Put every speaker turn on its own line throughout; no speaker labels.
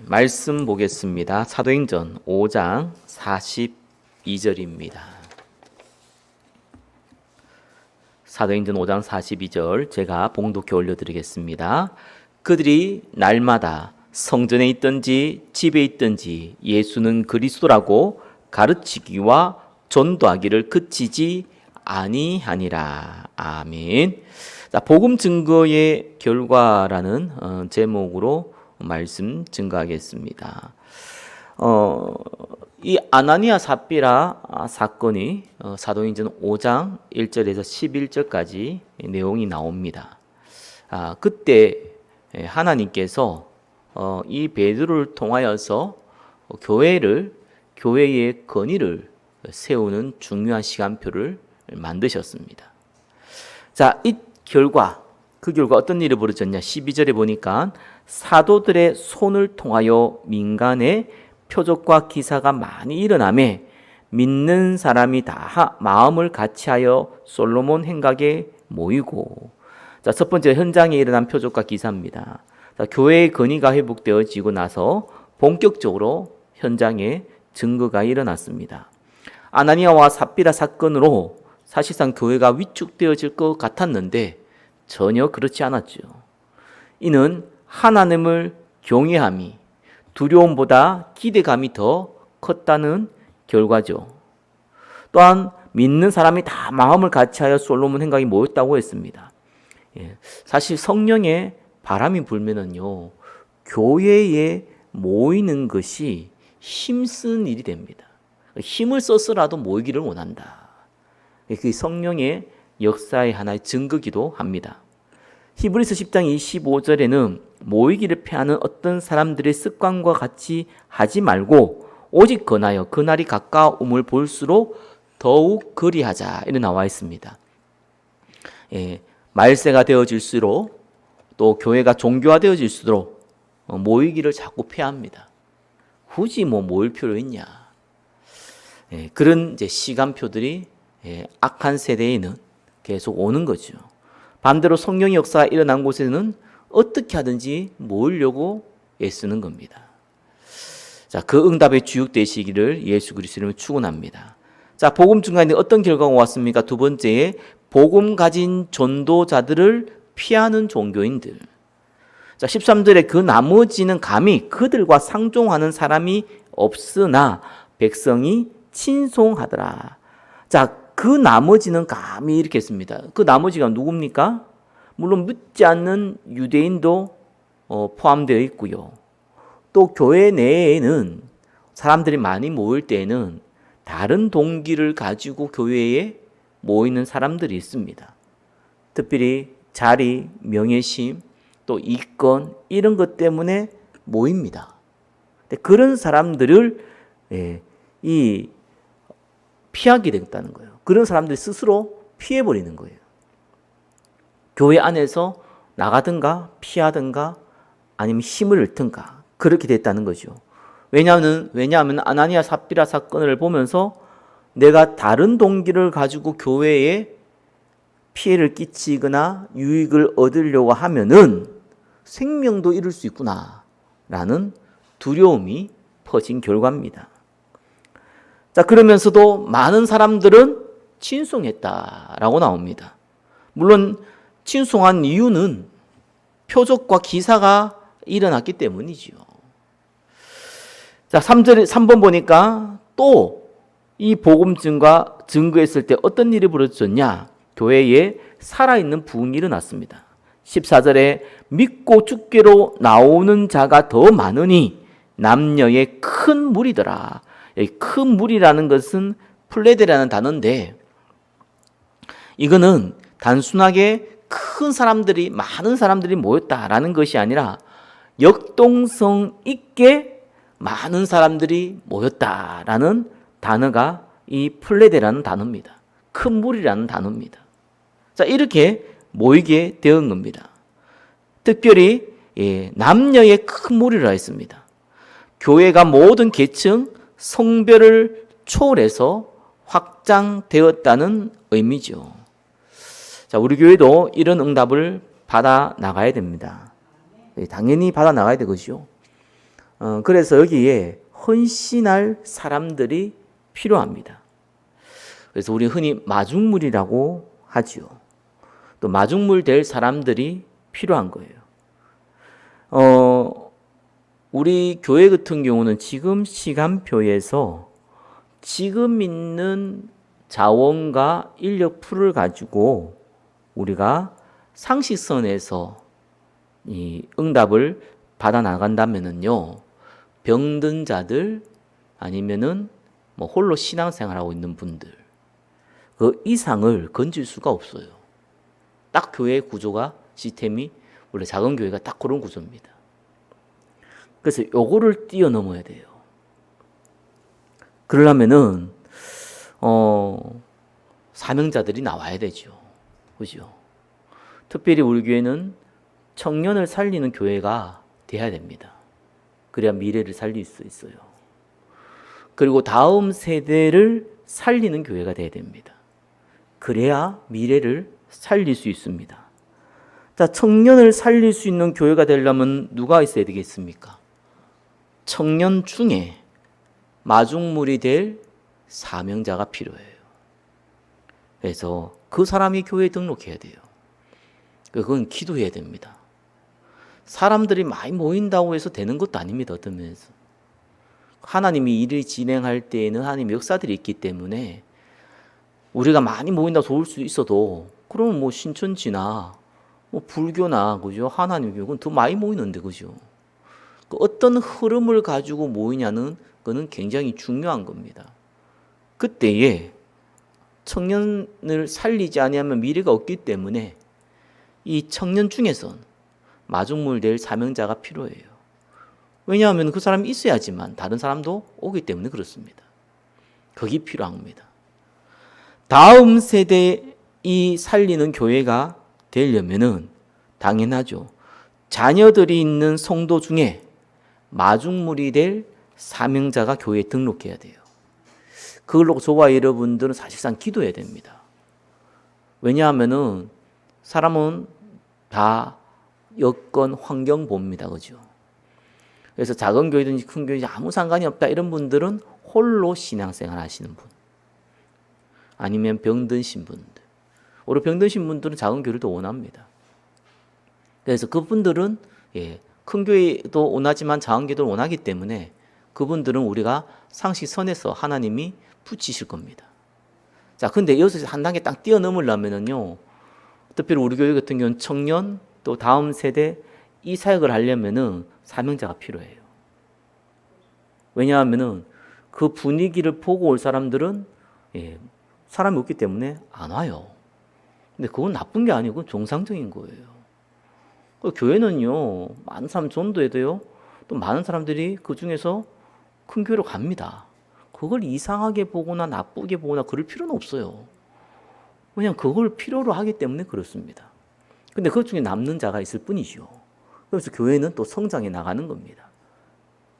말씀 보겠습니다. 사도행전 5장 42절입니다. 사도행전 5장 42절 제가 봉독해 올려드리겠습니다. 그들이 날마다 성전에 있든지 집에 있든지 예수는 그리스도라고 가르치기와 전도하기를 그치지 아니하니라. 아멘. 자, 복음 증거의 결과라는 제목으로 말씀 증거하겠습니다. 이 아나니아 삽비라 사건이 사도행전 5장 1절에서 11절까지 내용이 나옵니다. 그때 하나님께서 이 베드로를 통하여서 교회의 건의를 세우는 중요한 시간표를 만드셨습니다. 자, 이 결과, 그 결과 어떤 일이 벌어졌냐? 12절에 보니까 사도들의 손을 통하여 민간에 표적과 기사가 많이 일어나매 믿는 사람이 다 마음을 같이하여 솔로몬 행각에 모이고. 자, 첫 번째 현장에 일어난 표적과 기사입니다. 자, 교회의 건의가 회복되어지고 나서 본격적으로 현장에 증거가 일어났습니다. 아나니아와 삽비라 사건으로 사실상 교회가 위축되어질 것 같았는데 전혀 그렇지 않았죠. 이는 하나님을 경외함이 두려움보다 기대감이 더 컸다는 결과죠. 또한 믿는 사람이 다 마음을 같이하여 솔로몬 행각이 모였다고 했습니다. 사실 성령의 바람이 불면은요, 교회에 모이는 것이 힘쓰는 일이 됩니다. 힘을 써서라도 모이기를 원한다. 그 성령의 역사의 하나의 증거기도 합니다. 히브리서 10장 25절에는 모이기를 피하는 어떤 사람들의 습관과 같이 하지 말고 오직 권하여 그날이 가까움을 볼수록 더욱 그리하자, 이렇게 나와 있습니다. 말세가 되어질수록 또 교회가 종교화되어질수록 모이기를 자꾸 피합니다. 굳이 모일 필요 있냐? 그런 이제 시간표들이 악한 세대에는 계속 오는 거죠. 반대로 성령의 역사가 일어난 곳에는 어떻게 하든지 모으려고 애쓰는 겁니다. 자, 그 응답에 주역되시기를 예수 그리스도로 축원합니다. 자, 복음 증거에 어떤 결과가 왔습니까? 두 번째, 복음 가진 전도자들을 피하는 종교인들. 자, 13절에 그 나머지는 감히 그들과 상종하는 사람이 없으나 백성이 친송하더라. 자, 그 나머지는 감히 이렇게 했습니다. 그 나머지가 누굽니까? 물론 믿지 않는 유대인도 포함되어 있고요. 또 교회 내에는 사람들이 많이 모일 때에는 다른 동기를 가지고 교회에 모이는 사람들이 있습니다. 특별히 자리, 명예심, 또 이권 이런 것 때문에 모입니다. 그런 사람들을 피하게 됐다는 거예요. 그런 사람들이 스스로 피해버리는 거예요. 교회 안에서 나가든가 피하든가 아니면 힘을 잃든가 그렇게 됐다는 거죠. 왜냐하면 아나니아 삽비라 사건을 보면서 내가 다른 동기를 가지고 교회에 피해를 끼치거나 유익을 얻으려고 하면은 생명도 잃을 수 있구나라는 두려움이 퍼진 결과입니다. 자, 그러면서도 많은 사람들은 친송했다라고 나옵니다. 물론 친송한 이유는 표적과 기사가 일어났기 때문이지요. 자, 3번 보니까 또 이 복음 증거했을 때 어떤 일이 벌어졌냐? 교회에 살아있는 부흥이 일어났습니다. 14절에 믿고 주께로 나오는 자가 더 많으니 남녀의 큰 무리더라. 큰 무리라는 것은 플레데라는 단어인데 이거는 단순하게 많은 사람들이 모였다라는 것이 아니라 역동성 있게 많은 사람들이 모였다라는 단어가 이 플레데라는 단어입니다. 큰 무리라는 단어입니다. 자, 이렇게 모이게 되는 겁니다. 특별히 남녀의 큰 무리라 했습니다. 교회가 모든 계층, 성별을 초월해서 확장되었다는 의미죠. 자, 우리 교회도 이런 응답을 받아 나가야 됩니다. 당연히 받아 나가야 되겠죠. 그래서 여기에 헌신할 사람들이 필요합니다. 그래서 우리 흔히 마중물이라고 하지요. 또 마중물 될 사람들이 필요한 거예요. 우리 교회 같은 경우는 지금 시간표에서 지금 있는 자원과 인력 풀을 가지고 우리가 상식선에서 이 응답을 받아 나간다면은요, 병든 자들 아니면은 뭐 홀로 신앙생활하고 있는 분들 그 이상을 건질 수가 없어요. 딱 교회 구조가 시스템이 원래 작은 교회가 딱 그런 구조입니다. 그래서 요거를 뛰어넘어야 돼요. 그러려면은 사명자들이 나와야 되죠. 그죠? 특별히 우리 교회는 청년을 살리는 교회가 돼야 됩니다. 그래야 미래를 살릴 수 있어요. 그리고 다음 세대를 살리는 교회가 돼야 됩니다. 그래야 미래를 살릴 수 있습니다. 자, 청년을 살릴 수 있는 교회가 되려면 누가 있어야 되겠습니까? 청년 중에 마중물이 될 사명자가 필요해요. 그래서 그 사람이 교회에 등록해야 돼요. 그건 기도해야 됩니다. 사람들이 많이 모인다고 해서 되는 것도 아닙니다. 어떤 면에서. 하나님이 일을 진행할 때에는 하나님의 역사들이 있기 때문에 우리가 많이 모인다고 좋을 수 있어도 그러면 뭐 신천지나 뭐 불교나 그죠? 하나님 교육은 더 많이 모이는데 그죠? 그 어떤 흐름을 가지고 모이냐는 그는 굉장히 중요한 겁니다. 그때에 청년을 살리지 아니하면 미래가 없기 때문에 이 청년 중에선 마중물 될 사명자가 필요해요. 왜냐하면 그 사람이 있어야지만 다른 사람도 오기 때문에 그렇습니다. 그게 필요합니다. 다음 세대 이 살리는 교회가 되려면은 당연하죠. 자녀들이 있는 성도 중에 마중물이 될 사명자가 교회에 등록해야 돼요. 그걸로 저와 여러분들은 사실상 기도해야 됩니다. 왜냐하면은 사람은 다 여건, 환경 봅니다. 그죠? 그래서 작은 교회든지 큰 교회든지 아무 상관이 없다. 이런 분들은 홀로 신앙생활 하시는 분. 아니면 병드신 분들. 오히려 병드신 분들은 작은 교회를 더 원합니다. 그래서 그분들은 큰 교회도 원하지만 작은 교회도 원하기 때문에 그분들은 우리가 상식선에서 하나님이 붙이실 겁니다. 자, 근데 여기서 한 단계 딱 뛰어넘으려면은요, 특별히 우리 교회 같은 경우는 청년 또 다음 세대 이 사역을 하려면은 사명자가 필요해요. 왜냐하면은 그 분위기를 보고 올 사람들은 사람이 없기 때문에 안 와요. 근데 그건 나쁜 게 아니고 정상적인 거예요. 교회는요, 많은 사람 전도해도요, 또 많은 사람들이 그 중에서 큰 교회로 갑니다. 그걸 이상하게 보거나 나쁘게 보거나 그럴 필요는 없어요. 그냥 그걸 필요로 하기 때문에 그렇습니다. 근데 그 중에 남는 자가 있을 뿐이죠. 그래서 교회는 또 성장해 나가는 겁니다.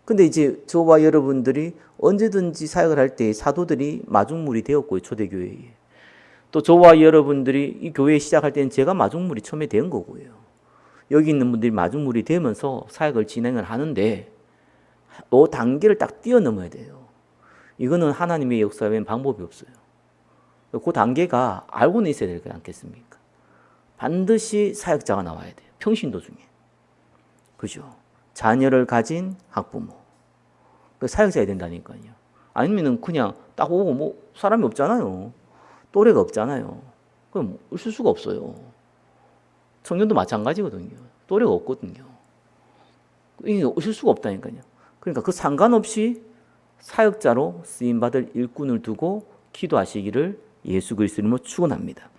근데 이제 저와 여러분들이 언제든지 사역을 할 때 사도들이 마중물이 되었고요, 초대교회에. 또 저와 여러분들이 이 교회 시작할 때는 제가 마중물이 처음에 된 거고요. 여기 있는 분들이 마중물이 되면서 사역을 진행을 하는데 이 단계를 딱 뛰어넘어야 돼요. 이거는 하나님의 역사 외엔 방법이 없어요. 그 단계가 알고는 있어야 되지 않겠습니까? 반드시 사역자가 나와야 돼요. 평신도 중에. 그죠? 자녀를 가진 학부모. 사역자야 된다니까요. 아니면은 그냥 딱 오고 뭐 사람이 없잖아요. 또래가 없잖아요. 그럼 있을 수가 없어요. 청년도 마찬가지거든요. 또래가 없거든요. 이게 있을 수가 없다니까요. 그러니까 그 상관없이 사역자로 쓰임받을 일꾼을 두고 기도하시기를 예수 그리스도 이름으로 축원합니다.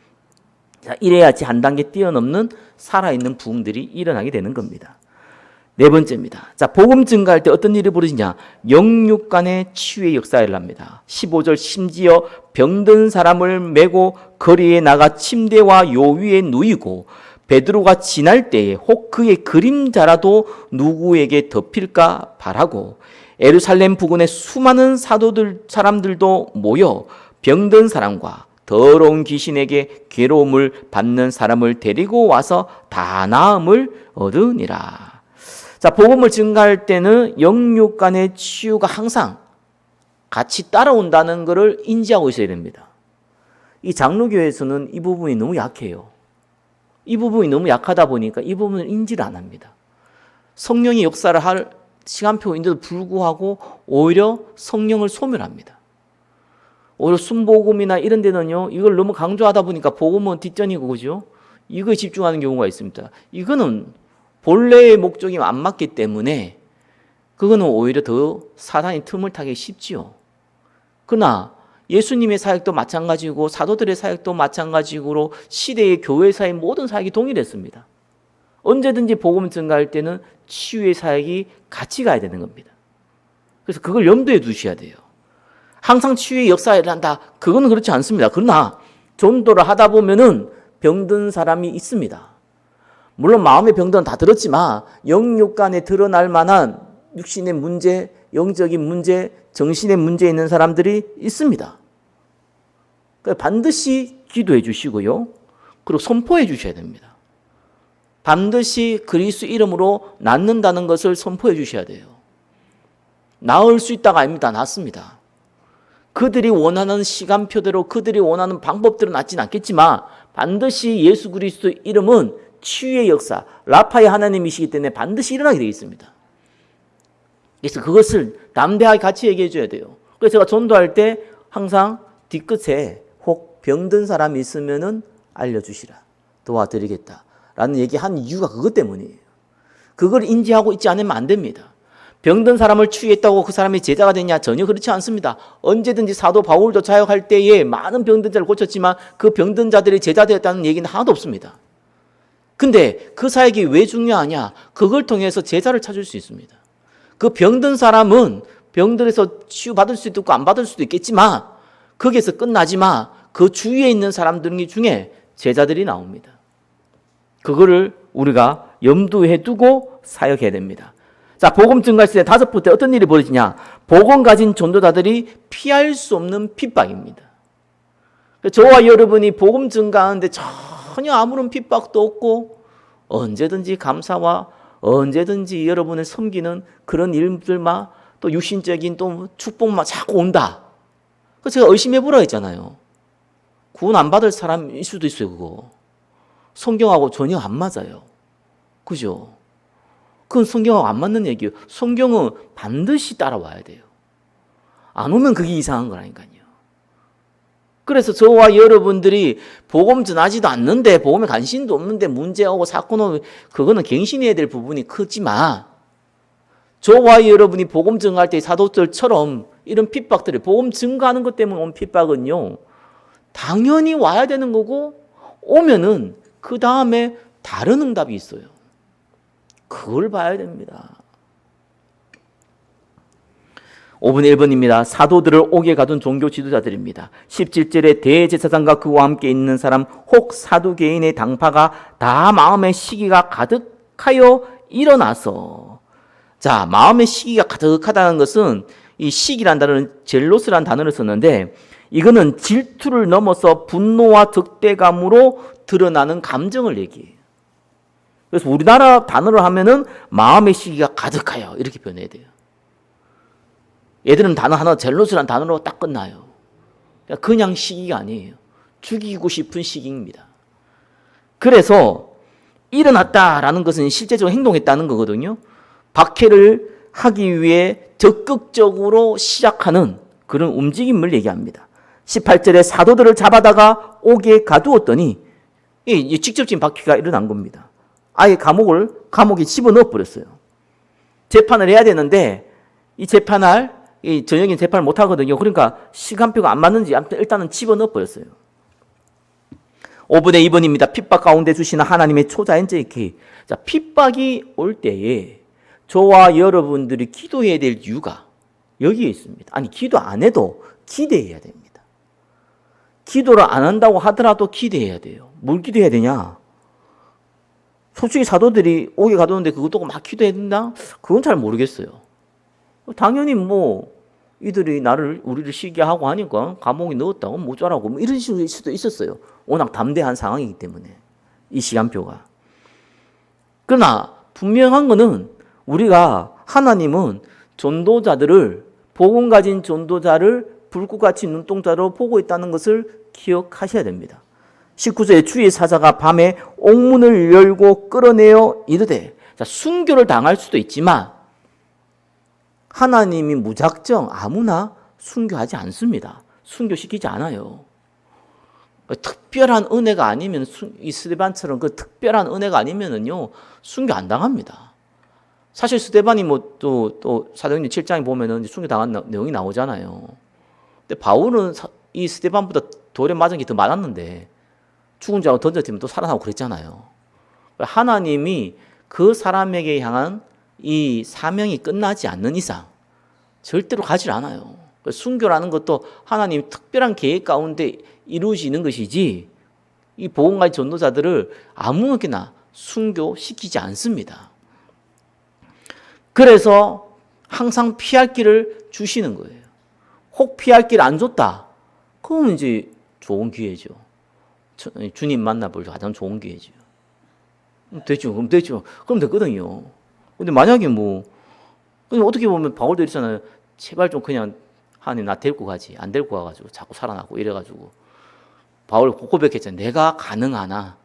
자, 이래야지 한 단계 뛰어넘는 살아있는 부흥들이 일어나게 되는 겁니다. 네 번째입니다. 자, 복음 증가할 때 어떤 일이 벌어지냐? 영육 간의 치유의 역사가 일어납니다. 15절 심지어 병든 사람을 메고 거리에 나가 침대와 요 위에 누이고 베드로가 지날 때에 혹 그의 그림자라도 누구에게 덮일까 바라고 예루살렘 부근에 수많은 사람들도 모여 병든 사람과 더러운 귀신에게 괴로움을 받는 사람을 데리고 와서 다 나음을 얻으니라. 자, 복음을 증가할 때는 영육 간의 치유가 항상 같이 따라온다는 것을 인지하고 있어야 됩니다. 이 장로교에서는 이 부분이 너무 약해요. 이 부분이 너무 약하다 보니까 이 부분을 인지를 안 합니다. 성령이 역사를 할 시간표인데도 불구하고 오히려 성령을 소멸합니다. 오히려 순복음이나 이런 데는요, 이걸 너무 강조하다 보니까 복음은 뒷전이고, 그죠? 이거에 집중하는 경우가 있습니다. 이거는 본래의 목적이 안 맞기 때문에 그거는 오히려 더 사단이 틈을 타기 쉽지요. 그러나 예수님의 사역도 마찬가지고 사도들의 사역도 마찬가지로 시대의 교회 사역 모든 사역이 동일했습니다. 언제든지 복음 증가할 때는 치유의 사역이 같이 가야 되는 겁니다. 그래서 그걸 염두에 두셔야 돼요. 항상 치유의 역사가 일어난다. 그거는 그렇지 않습니다. 그러나 전도를 하다 보면은 병든 사람이 있습니다. 물론 마음의 병든 다 들었지만 영육 간에 드러날 만한 육신의 문제, 영적인 문제, 정신의 문제 있는 사람들이 있습니다. 그러니까 반드시 기도해 주시고요. 그리고 선포해 주셔야 됩니다. 반드시 그리스도 이름으로 낫는다는 것을 선포해 주셔야 돼요. 나을 수 있다가 아닙니다. 낫습니다. 그들이 원하는 시간표대로 그들이 원하는 방법대로 낫지는 않겠지만 반드시 예수 그리스도 이름은 치유의 역사, 라파의 하나님이시기 때문에 반드시 일어나게 되어 있습니다. 그래서 그것을 담대하게 같이 얘기해 줘야 돼요. 그래서 제가 전도할 때 항상 뒤끝에 혹 병든 사람이 있으면은 알려주시라. 도와드리겠다. 라는 얘기한 이유가 그것 때문이에요. 그걸 인지하고 있지 않으면 안 됩니다. 병든 사람을 치유했다고 그 사람이 제자가 되냐? 전혀 그렇지 않습니다. 언제든지 사도 바울도 자역할 때에 많은 병든 자를 고쳤지만 그 병든 자들이 제자 되었다는 얘기는 하나도 없습니다. 근데 그 사역이 왜 중요하냐? 그걸 통해서 제자를 찾을 수 있습니다. 그 병든 사람은 병들어서 치유받을 수도 있고 안 받을 수도 있겠지만 거기에서 끝나지만 그 주위에 있는 사람들 중에 제자들이 나옵니다. 그거를 우리가 염두에 두고 사역해야 됩니다. 자, 복음 증가했을 때 다섯 번째 어떤 일이 벌어지냐? 복음 가진 전도자들이 피할 수 없는 핍박입니다. 저와 여러분이 복음 증가하는데 전혀 아무런 핍박도 없고 언제든지 감사와 언제든지 여러분을 섬기는 그런 일들만 또 육신적인 또 축복만 자꾸 온다. 그래서 제가 의심해 보라 했잖아요. 구원 안 받을 사람일 수도 있어요, 그거. 성경하고 전혀 안 맞아요. 그죠? 그건 성경하고 안 맞는 얘기예요. 성경은 반드시 따라와야 돼요. 안 오면 그게 이상한 거라니까요. 그래서 저와 여러분들이 복음 전하지도 않는데 복음에 관심도 없는데 문제하고 사건 오면 그거는 갱신해야 될 부분이 크지만 저와 여러분이 복음 증가할 때 사도들처럼 이런 핍박들이 복음 증가하는 것 때문에 온 핍박은요. 당연히 와야 되는 거고 오면은 그 다음에 다른 응답이 있어요. 그걸 봐야 됩니다. 5분 1번입니다. 사도들을 옥에 가둔 종교 지도자들입니다. 17절에 대제사장과 그와 함께 있는 사람 혹 사두개인의 당파가 다 마음의 시기가 가득하여 일어나서 자, 마음의 시기가 가득하다는 것은 이 시기란 단어는 젤로스란 단어를 썼는데 이거는 질투를 넘어서 분노와 득대감으로 드러나는 감정을 얘기해요. 그래서 우리나라 단어로 하면은 마음의 시기가 가득하여 이렇게 표현해야 돼요. 얘들은 단어 하나 젤로스란 단어로 딱 끝나요. 그냥 시기가 아니에요. 죽이고 싶은 시기입니다. 그래서 일어났다라는 것은 실제적으로 행동했다는 거거든요. 박해를 하기 위해 적극적으로 시작하는 그런 움직임을 얘기합니다. 18절에 사도들을 잡아다가 옥에 가두었더니 이 직접적인 박해가 일어난 겁니다. 아예 감옥에 집어넣어 버렸어요. 재판을 해야 되는데 이 재판할 이 전형인 재판을 못 하거든요. 그러니까 시간표가 안 맞는지 아무튼 일단은 집어넣어 버렸어요. 5분의 2번입니다. 핍박 가운데 주시는 하나님의 초자연적 자, 핍박이 올 때에 저와 여러분들이 기도해야 될 이유가 여기에 있습니다. 아니, 기도 안 해도 기대해야 됩니다. 기도를 안 한다고 하더라도 기대해야 돼요. 뭘 기도해야 되냐? 솔직히 사도들이 옥에 가두는데 그것도 막 기도해야 된다? 그건 잘 모르겠어요. 당연히 이들이 우리를 시기하고 하니까 감옥에 넣었다고 모자라고 이런 식일 수도 있었어요. 워낙 담대한 상황이기 때문에 이 시간표가. 그러나 분명한 거는 우리가 하나님은 전도자들을 복음 가진 전도자를 불꽃같이 눈동자로 보고 있다는 것을 기억하셔야 됩니다. 19절에 주의 사자가 밤에 옥문을 열고 끌어내어 이르되, 자, 순교를 당할 수도 있지만 하나님이 무작정 아무나 순교하지 않습니다. 순교시키지 않아요. 특별한 은혜가 아니면, 이 스데반처럼 그 특별한 은혜가 아니면은요 순교 안 당합니다. 사실 스데반이 또 사도행전 7장에 보면은 순교 당한 내용이 나오잖아요. 근데 바울은 이 스데반보다 돌에 맞은 게 더 많았는데 죽은 자고 던졌지만 또 살아나고 그랬잖아요. 하나님이 그 사람에게 향한 이 사명이 끝나지 않는 이상 절대로 가지 않아요. 순교라는 것도 하나님 특별한 계획 가운데 이루어지는 것이지, 이 복음가진 전도자들을 아무렇게나 순교시키지 않습니다. 그래서 항상 피할 길을 주시는 거예요. 혹 피할 길 안 줬다, 그러면 이제 좋은 기회죠. 주님 만나볼 가장 좋은 기회죠. 되죠. 그럼 되죠. 그럼 됐거든요. 근데 만약에 어떻게 보면 바울도 이랬잖아요. 제발 좀 그냥 하나님 나 데리고 가지. 안 데리고 가가지고 자꾸 살아나고 이래가지고 바울 고백했잖아요. 내가 가능하나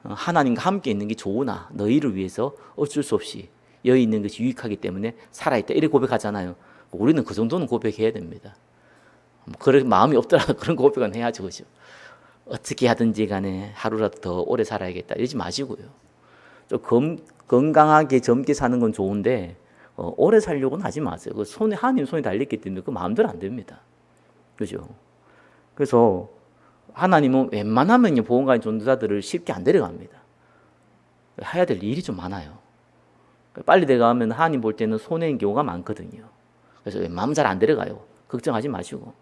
하나님과 함께 있는 게 좋으나 너희를 위해서 어쩔 수 없이 여기 있는 것이 유익하기 때문에 살아있다. 이렇게 고백하잖아요. 우리는 그 정도는 고백해야 됩니다. 그런 마음이 없더라도 그런 고백은 해야죠. 그죠? 어떻게 하든지 간에 하루라도 더 오래 살아야겠다 이러지 마시고요. 좀 건강하게 젊게 사는 건 좋은데 오래 살려고는 하지 마세요. 그 하나님 손이 달렸기 때문에 그 마음대로 안 됩니다. 그죠? 그래서 하나님은 웬만하면 복음가진 전도자들을 쉽게 안 데려갑니다. 해야 될 일이 좀 많아요. 빨리 데려가면 하나님 볼 때는 손해인 경우가 많거든요. 그래서 웬만하면 잘 안 데려가요. 걱정하지 마시고.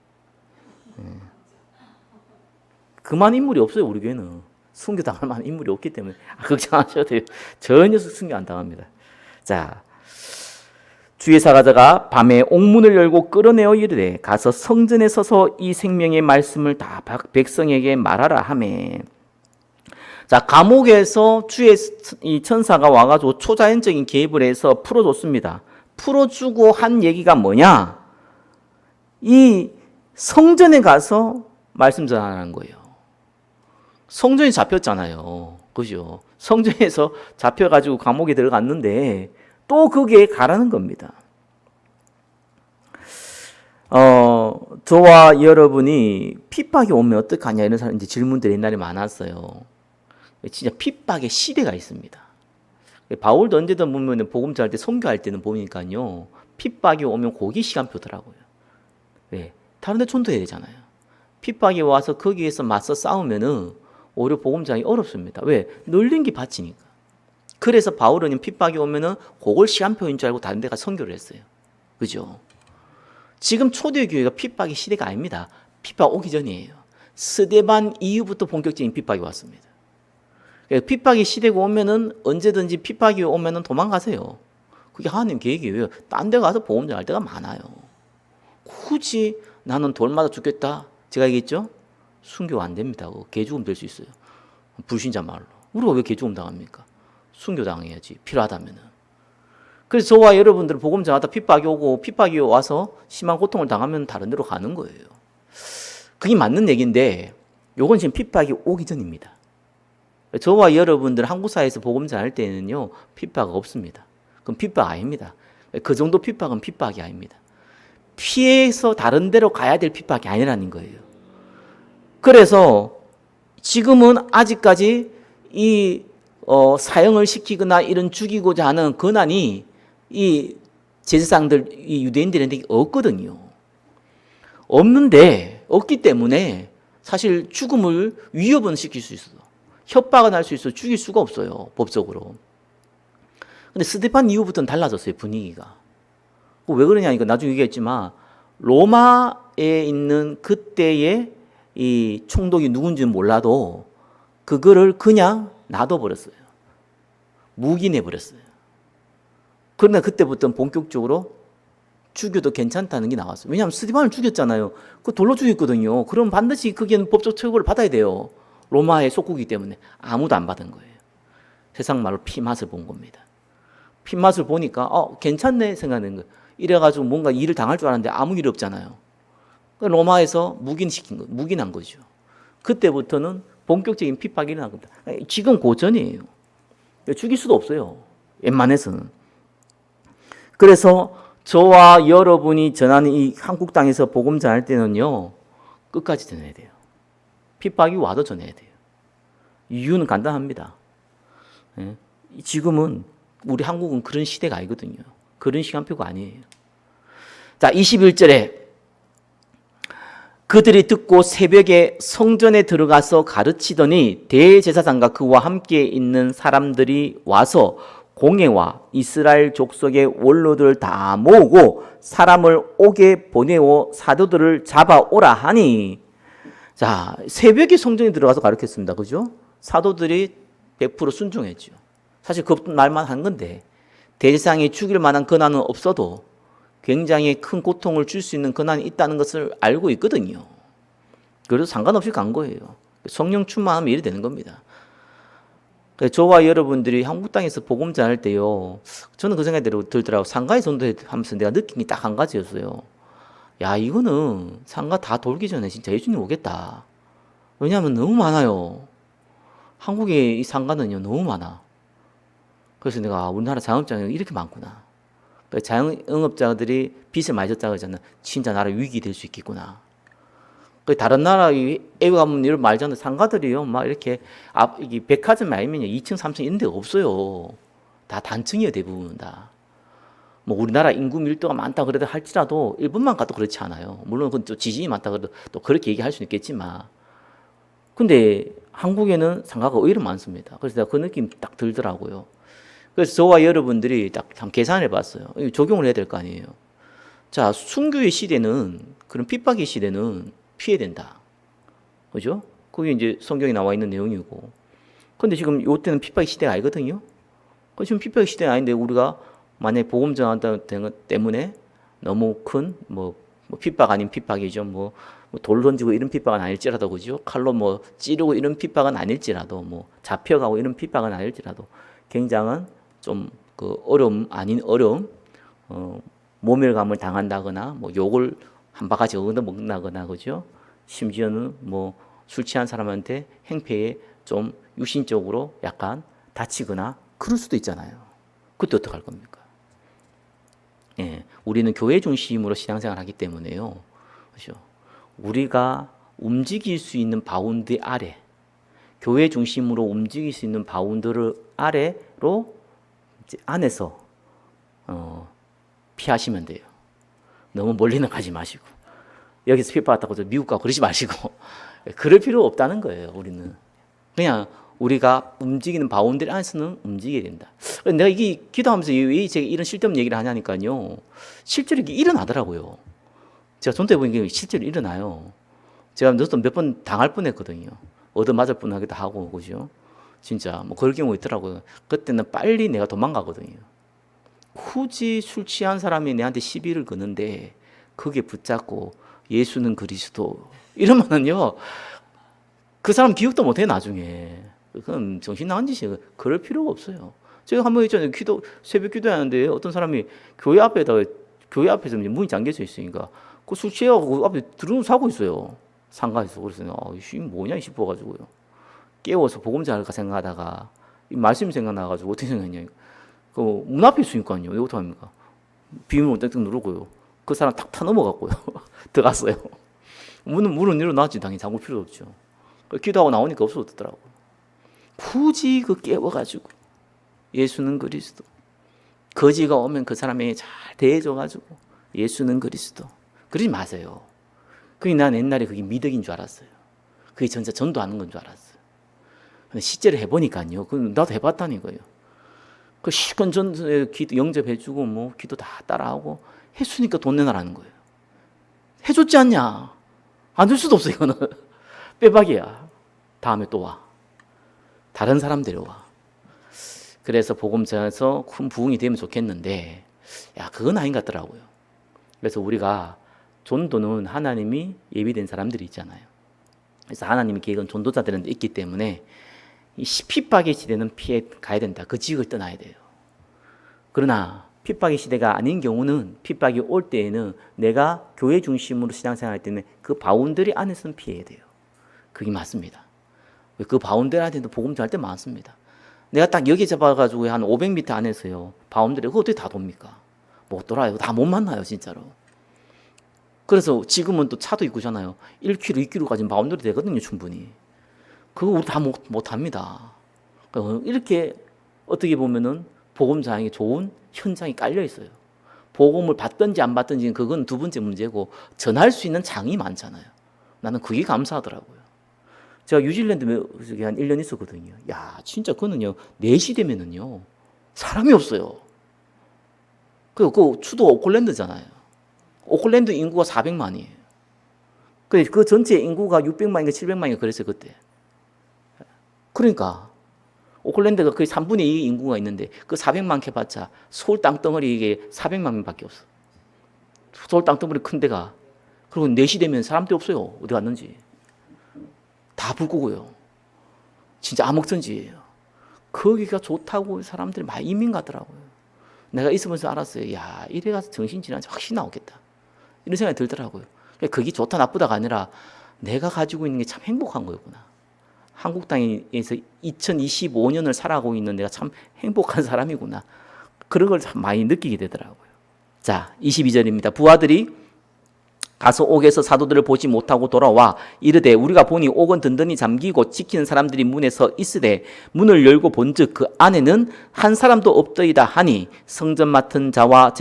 그만 인물이 없어요. 우리 교회는 순교 당할 만한 인물이 없기 때문에 걱정하셔도 돼요. 전혀 순교 안 당합니다. 자, 주의 사자가 밤에 옥문을 열고 끌어내어 이르되 가서 성전에 서서 이 생명의 말씀을 다 백성에게 말하라 하매. 자, 감옥에서 주의 이 천사가 와가지고 초자연적인 개입을 해서 풀어줬습니다. 풀어주고 한 얘기가 뭐냐? 이 성전에 가서 말씀 전하는 거예요. 성전이 잡혔잖아요. 그죠? 성전에서 잡혀가지고 감옥에 들어갔는데 또 거기에 가라는 겁니다. 저와 여러분이 핍박이 오면 어떡하냐 이런 사람 이제 질문들이 옛날에 많았어요. 진짜 핍박의 시대가 있습니다. 바울도 언제든 보면 복음 전할 때 선교할 때는 보니까요 핍박이 오면 거기 시간표더라고요. 왜? 다른 데 전도해야 되잖아요. 핍박이 와서 거기에서 맞서 싸우면은 오히려 복음 전하기 어렵습니다. 왜? 널린 게 바치니까. 그래서 바울은 핍박이 오면은 그걸 시간표인 줄 알고 다른 데 가서 선교를 했어요. 그죠? 지금 초대교회가 핍박의 시대가 아닙니다. 핍박 오기 전이에요. 스데반 이후부터 본격적인 핍박이 왔습니다. 핍박의 시대가 오면은 언제든지 핍박이 오면은 도망가세요. 그게 하나님 계획이에요. 딴 데 가서 복음 전할 때가 많아요. 굳이 나는 돌마다 죽겠다. 제가 얘기했죠? 순교 안 됩니다. 개죽음 될 수 있어요. 불신자 말로. 우리가 왜 개죽음 당합니까? 순교 당해야지. 필요하다면은. 그래서 저와 여러분들 복음 전하다 핍박이 오고 핍박이 와서 심한 고통을 당하면 다른 데로 가는 거예요. 그게 맞는 얘기인데 요건 지금 핍박이 오기 전입니다. 저와 여러분들 한국 사회에서 복음 전할 때는요 핍박 없습니다. 그럼 핍박 아닙니다. 그 정도 핍박은 핍박이 아닙니다. 피해서 다른 데로 가야 될 핍박이 아니라는 거예요. 그래서 지금은 아직까지 이 사형을 시키거나 이런 죽이고자 하는 권한이 이 제사장들, 이 유대인들한테 없거든요. 없기 때문에 사실 죽음을 위협은 시킬 수 있어. 협박은 할 수 있어. 죽일 수가 없어요. 법적으로. 근데 스데반 이후부터는 달라졌어요. 분위기가. 왜 그러냐니까 나중에 얘기했지만 로마에 있는 그때의 이 총독이 누군지는 몰라도 그거를 그냥 놔둬버렸어요. 묵인해버렸어요. 그러나 그때부터는 본격적으로 죽여도 괜찮다는 게 나왔어요. 왜냐하면 스데반을 죽였잖아요. 그 돌로 죽였거든요. 그럼 반드시 그게 법적 처벌을 받아야 돼요. 로마의 속국이기 때문에 아무도 안 받은 거예요. 세상 말로 피 맛을 본 겁니다. 핏맛을 보니까 괜찮네 생각하는 거예요. 이래가지고 뭔가 일을 당할 줄 알았는데 아무 일 없잖아요. 로마에서 묵인한 거죠. 그때부터는 본격적인 핍박이 일어난 겁니다. 지금 고전이에요. 죽일 수도 없어요. 웬만해서는. 그래서 저와 여러분이 전하는 이 한국 땅에서 복음 전할 때는요, 끝까지 전해야 돼요. 핍박이 와도 전해야 돼요. 이유는 간단합니다. 지금은 우리 한국은 그런 시대가 아니거든요. 그런 시간표가 아니에요. 자, 21절에 그들이 듣고 새벽에 성전에 들어가서 가르치더니 대제사장과 그와 함께 있는 사람들이 와서 공회와 이스라엘 족속의 원로들을 다 모으고 사람을 오게 보내어 사도들을 잡아오라 하니, 자, 새벽에 성전에 들어가서 가르쳤습니다. 그죠? 사도들이 100% 순종했죠. 사실 그 말만 한 건데 대제사장이 죽일 만한 권한은 없어도 굉장히 큰 고통을 줄 수 있는 권한이 있다는 것을 알고 있거든요. 그래서 상관없이 간 거예요. 성령 충만하면 이래 되는 겁니다. 저와 여러분들이 한국 땅에서 복음 전할 때요, 저는 그 생각이 들더라고요. 상가에 전도하면서 내가 느낀 게 딱 한 가지였어요. 야, 이거는 상가 다 돌기 전에 진짜 예수님 오겠다. 왜냐하면 너무 많아요. 한국의 이 상가는요, 너무 많아. 그래서 내가 우리나라 자영업자가 이렇게 많구나. 자영업자들이 빚을 많이 졌다고 하잖아. 진짜 나라 위기 될 수 있겠구나. 다른 나라에 가면 이런 말잖아요. 상가들이요, 막 이렇게 이게 백화점 아니면 2층, 3층 이런 데가 없어요. 다 단층이에요, 대부분 다. 뭐 우리나라 인구 밀도가 많다 그래도 할지라도 일본만 가도 그렇지 않아요. 물론 또 지진이 많다 그래도 또 그렇게 얘기할 수는 있겠지만, 근데 한국에는 상가가 오히려 많습니다. 그래서 내가 그 느낌 딱 들더라고요. 그래서 저와 여러분들이 딱 계산해 봤어요. 적용을 해야 될 거 아니에요. 자, 순교의 시대는, 그런 핍박의 시대는 피해야 된다. 그죠? 그게 이제 성경에 나와 있는 내용이고. 근데 지금 이때는 핍박의 시대가 아니거든요. 지금 핍박의 시대가 아닌데 우리가 만약에 복음 전한다는 것 때문에 너무 큰 핍박 아닌 핍박이죠. 돌 던지고 이런 핍박은 아닐지라도, 그죠? 칼로 찌르고 이런 핍박은 아닐지라도, 잡혀가고 이런 핍박은 아닐지라도 굉장한 좀 그 어려움 아닌 어려움, 모멸감을 당한다거나, 욕을 한 바가지 얻어먹는다거나, 그죠? 심지어는 술 취한 사람한테 행패에 좀 육신적으로 약간 다치거나 그럴 수도 있잖아요. 그때 어떡할 겁니까? 예, 우리는 교회 중심으로 신앙생활을 하기 때문에요. 그죠? 우리가 움직일 수 있는 바운드 아래, 교회 중심으로 움직일 수 있는 바운드를 아래로 안에서 피하시면 돼요. 너무 멀리는 가지 마시고, 여기서 핍박받다고 미국 가고 그러지 마시고, 그럴 필요 없다는 거예요. 우리는 그냥 우리가 움직이는 바운드리 안에서는 움직여야 된다. 내가 이게 기도하면서 왜 제가 이런 쓸데없는 얘기를 하냐니까요, 실제로 이게 일어나더라고요. 제가 전도해보니까 실제로 일어나요. 제가 몇 번 당할 뻔했거든요. 얻어맞을 뻔하기도 하고, 그죠? 진짜 그럴 경우 있더라고요. 그때는 빨리 내가 도망가거든요. 굳이 술 취한 사람이 내한테 시비를 거는데 그게 붙잡고 예수는 그리스도 이러면은요, 그 사람 기억도 못해 나중에. 그건 정신 나간 짓이에요. 그럴 필요가 없어요. 제가 한 번 있잖아요. 새벽 기도하는데 어떤 사람이 교회 앞에서 문이 잠겨져 있으니까 그 술 취하고 그 앞에 들어오면서 자고 있어요. 상가에서. 그래서 이게 뭐냐 싶어가지고요. 깨워서 복음 전할까 생각하다가 이 말씀이 생각나가지고 어떻게 생각했냐. 그 문 앞에 있으니까요. 왜 어떡합니까? 비밀번호 땡땡 누르고요. 그 사람 탁 타 넘어갔고요. 들어갔어요. 문은 열어놨지. 당연히 잠글 필요 없죠. 기도하고 나오니까 없어졌더라고요. 굳이 깨워가지고 예수는 그리스도. 거지가 오면 그 사람에게 잘 대해줘가지고 예수는 그리스도. 그러지 마세요. 그게 난 옛날에 그게 미덕인 줄 알았어요. 그게 진짜 전도하는 건 줄 알았어요. 근데 실제로 해보니까요. 나도 해봤다는 거예요. 그 시간 전에 기도 영접해주고 기도 다 따라하고 했으니까 돈 내놔라는 거예요. 해줬지 않냐? 안 줄 수도 없어. 이거는 빼박이야. 다음에 또 와. 다른 사람 데려와. 그래서 복음 전해서 큰 부흥이 되면 좋겠는데, 그건 아닌 것 같더라고요. 그래서 우리가 전도는 하나님이 예비된 사람들이 있잖아요. 그래서 하나님의 계획은 전도자들한테 있기 때문에 이 핍박의 시대는 피해 가야 된다. 그 지역을 떠나야 돼요. 그러나 핍박의 시대가 아닌 경우는 핍박이 올 때에는 내가 교회 중심으로 신앙생활 할 때는 그 바운더리 안에서는 피해야 돼요. 그게 맞습니다. 그 바운더리 안에도 복음 전할 때 많습니다. 내가 딱 여기 잡아가지고 한 500m 안에서요. 바운더리 그거 어떻게 다 돕니까? 못 돌아요. 다 못 만나요, 진짜로. 그래서 지금은 또 차도 있고잖아요. 1km, 2km까지 바운더리 되거든요, 충분히. 그거 우리 다 못 합니다. 이렇게 어떻게 보면은 복음 전하기 좋은 현장이 깔려 있어요. 복음을 받든지 안 받든지는 그건 두 번째 문제고 전할 수 있는 장이 많잖아요. 나는 그게 감사하더라고요. 제가 뉴질랜드에 한 1년 있었거든요. 야, 진짜 그거는요, 4시 되면은요, 사람이 없어요. 그 수도 오클랜드잖아요. 오클랜드 인구가 400만이에요. 그 전체 인구가 600만인가 700만인가 그랬어요, 그때. 그러니까, 오클랜드가 거의 3분의 2 인구가 있는데, 그 400만 캐봤자 서울 땅덩어리 이게 400만 명밖에 없어. 서울 땅덩어리 큰 데가. 그리고 4시 되면 사람들이 없어요. 어디 갔는지. 다 불 끄고요. 진짜 암흑천지예요. 거기가 좋다고 사람들이 많이 이민 가더라고요. 내가 있으면서 알았어요. 야, 이래 가서 정신질환이 확실히 나오겠다. 이런 생각이 들더라고요. 그게 좋다 나쁘다가 아니라 내가 가지고 있는 게 참 행복한 거였구나. 한국 땅에서 2025년을 살아가고 있는 내가 참 행복한 사람이구나. 그런 걸 참 많이 느끼게 되더라고요. 자, 22절입니다. 부하들이 가서 옥에서 사도들을 보지 못하고 돌아와 이르되 우리가 보니 옥은 든든히 잠기고 지키는 사람들이 문에 서 있으되 문을 열고 본즉 그 안에는 한 사람도 없더이다 하니 성전 맡은 자와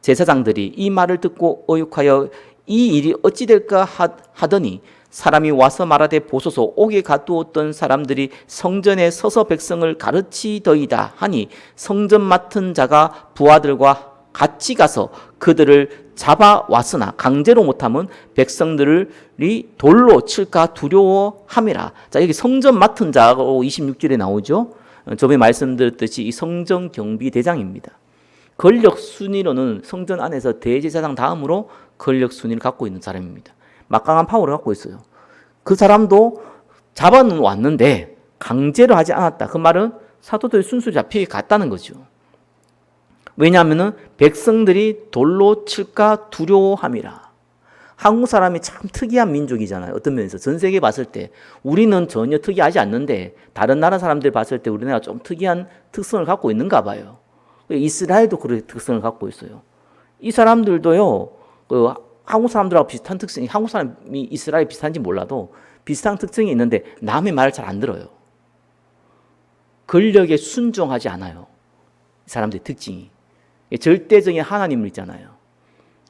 제사장들이 이 말을 듣고 어육하여 이 일이 어찌 될까 하더니 사람이 와서 말하되 보소서 옥에 가두었던 사람들이 성전에 서서 백성을 가르치더이다 하니 성전 맡은 자가 부하들과 같이 가서 그들을 잡아왔으나 강제로 못하면 백성들이 돌로 칠까 두려워함이라. 자, 여기 성전 맡은 자고 26절에 나오죠. 저번에 말씀드렸듯이 이 성전 경비 대장입니다. 권력 순위로는 성전 안에서 대제사장 다음으로 권력 순위를 갖고 있는 사람입니다. 막강한 파워를 갖고 있어요. 그 사람도 잡아는 왔는데 강제로 하지 않았다. 그 말은 사도들이 순수 잡히게 갔다는 거죠. 왜냐하면 백성들이 돌로 칠까 두려워함이라. 한국 사람이 참 특이한 민족이잖아요. 어떤 면에서 전 세계 봤을 때 우리는 전혀 특이하지 않는데 다른 나라 사람들 봤을 때 우리나라가 좀 특이한 특성을 갖고 있는가 봐요. 이스라엘도 그런 특성을 갖고 있어요. 이 사람들도요, 한국 사람들하고 비슷한 특성이, 한국 사람이 이스라엘 비슷한지 몰라도 비슷한 특징이 있는데 남의 말을 잘 안 들어요. 권력에 순종하지 않아요. 이 사람들의 특징이. 절대적인 하나님을 있잖아요.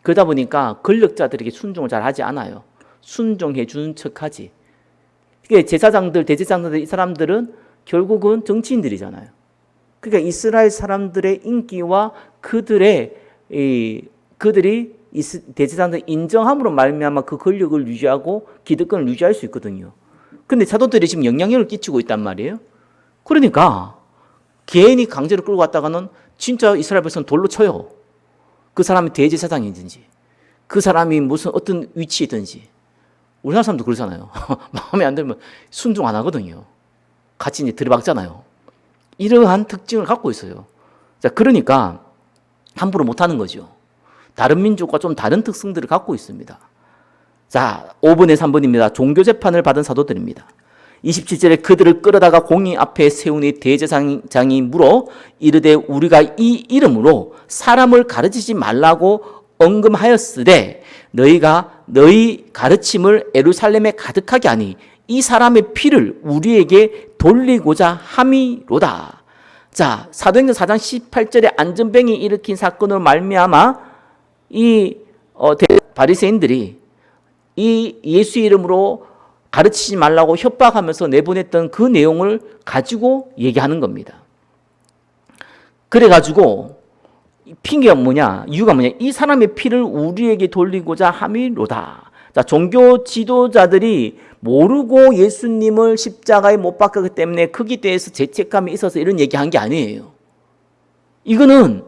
그러다 보니까 권력자들에게 순종을 잘 하지 않아요. 순종해 주는 척하지. 제사장들, 대제사장들, 이 사람들은 결국은 정치인들이잖아요. 그러니까 이스라엘 사람들의 인기와 그들이 대제사장들 인정함으로 말미암아 그 권력을 유지하고 기득권을 유지할 수 있거든요. 근데 사도들이 지금 영향력을 끼치고 있단 말이에요. 그러니까 괜히 강제로 끌고 갔다가는 진짜 이스라엘 백성은 돌로 쳐요. 그 사람이 대제사장이든지 그 사람이 무슨 어떤 위치이든지. 우리나라 사람도 그러잖아요. 마음에 안 들면 순종 안 하거든요. 같이 이제 들이박잖아요. 이러한 특징을 갖고 있어요. 자, 그러니까 함부로 못하는 거죠. 다른 민족과 좀 다른 특성들을 갖고 있습니다. 자, 5번에 3번입니다. 종교재판을 받은 사도들입니다. 27절에 그들을 끌어다가 공의 앞에 세우니 대제사장이 물어 이르되 우리가 이 이름으로 사람을 가르치지 말라고 언금하였으되 너희가 너희 가르침을 예루살렘에 가득하게 하니 이 사람의 피를 우리에게 돌리고자 함이로다. 자, 사도행전 4장 18절에 안전뱅이 일으킨 사건으로 말미암아 이 바리새인들이 이 예수 이름으로 가르치지 말라고 협박하면서 내보냈던 그 내용을 가지고 얘기하는 겁니다. 그래가지고 핑계가 뭐냐, 이유가 뭐냐, 이 사람의 피를 우리에게 돌리고자 함이로다. 자, 종교 지도자들이 모르고 예수님을 십자가에 못 박았기 때문에 거기에 대해서 죄책감이 있어서 이런 얘기한 게 아니에요. 이거는